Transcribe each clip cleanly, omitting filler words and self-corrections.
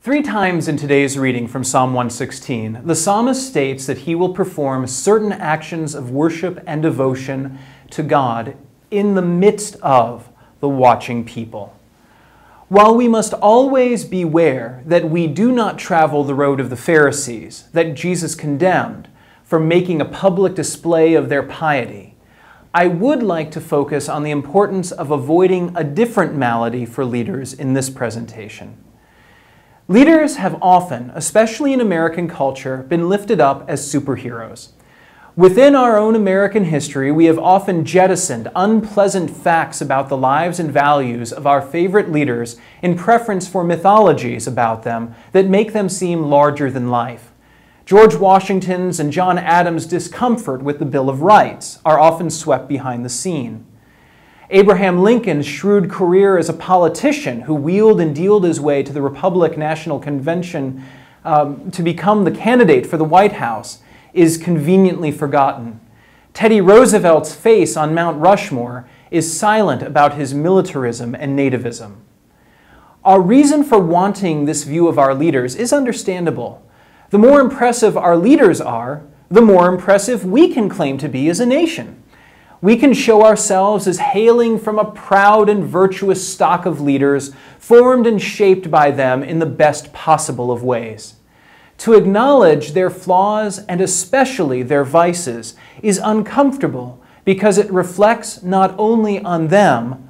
3 times in today's reading from Psalm 116, the psalmist states that he will perform certain actions of worship and devotion to God in the midst of the watching people. While we must always beware that we do not travel the road of the Pharisees, that Jesus condemned for making a public display of their piety, I would like to focus on the importance of avoiding a different malady for leaders in this presentation. Leaders have often, especially in American culture, been lifted up as superheroes. Within our own American history, we have often jettisoned unpleasant facts about the lives and values of our favorite leaders in preference for mythologies about them that make them seem larger than life. George Washington's and John Adams' discomfort with the Bill of Rights are often swept behind the scene. Abraham Lincoln's shrewd career as a politician who wheeled and dealed his way to the Republican National Convention to become the candidate for the White House is conveniently forgotten. Teddy Roosevelt's face on Mount Rushmore is silent about his militarism and nativism. Our reason for wanting this view of our leaders is understandable. The more impressive our leaders are, the more impressive we can claim to be as a nation. We can show ourselves as hailing from a proud and virtuous stock of leaders formed and shaped by them in the best possible of ways. To acknowledge their flaws and especially their vices is uncomfortable because it reflects not only on them,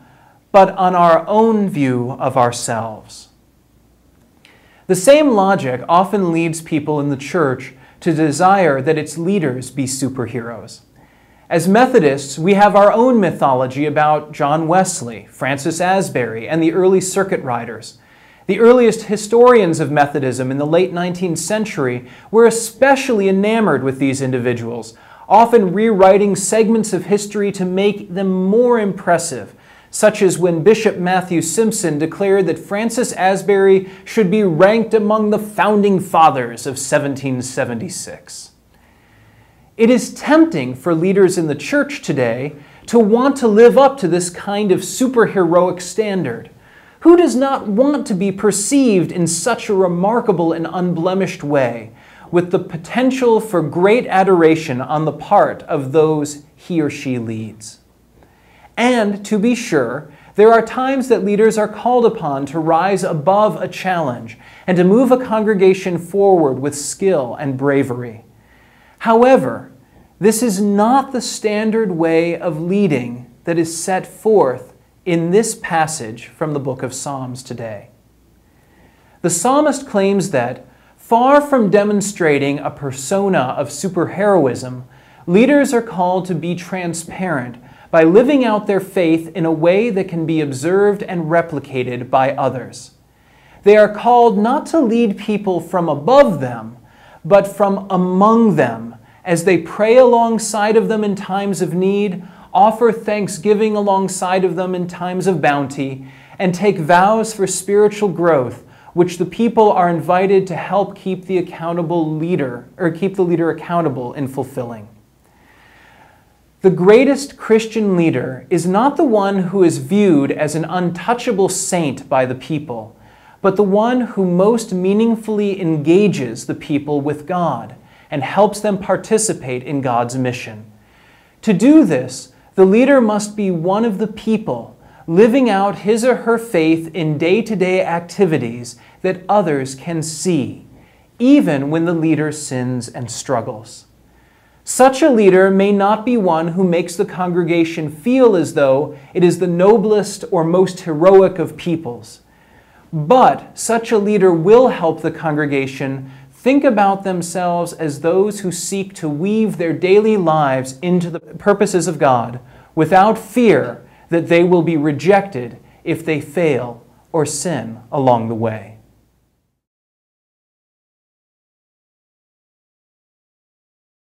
but on our own view of ourselves. The same logic often leads people in the church to desire that its leaders be superheroes. As Methodists, we have our own mythology about John Wesley, Francis Asbury, and the early circuit riders. The earliest historians of Methodism in the late 19th century were especially enamored with these individuals, often rewriting segments of history to make them more impressive, such as when Bishop Matthew Simpson declared that Francis Asbury should be ranked among the founding fathers of 1776. It is tempting for leaders in the church today to want to live up to this kind of superheroic standard. Who does not want to be perceived in such a remarkable and unblemished way, with the potential for great adoration on the part of those he or she leads? And to be sure, there are times that leaders are called upon to rise above a challenge and to move a congregation forward with skill and bravery. However, this is not the standard way of leading that is set forth in this passage from the book of Psalms today. The psalmist claims that, far from demonstrating a persona of superheroism, leaders are called to be transparent by living out their faith in a way that can be observed and replicated by others. They are called not to lead people from above them, but from among them, as they pray alongside of them in times of need, offer thanksgiving alongside of them in times of bounty, and take vows for spiritual growth, which the people are invited to help keep the leader accountable in fulfilling. The greatest Christian leader is not the one who is viewed as an untouchable saint by the people, but the one who most meaningfully engages the people with God and helps them participate in God's mission. To do this, the leader must be one of the people, living out his or her faith in day-to-day activities that others can see, even when the leader sins and struggles. Such a leader may not be one who makes the congregation feel as though it is the noblest or most heroic of peoples, but such a leader will help the congregation think about themselves as those who seek to weave their daily lives into the purposes of God without fear that they will be rejected if they fail or sin along the way.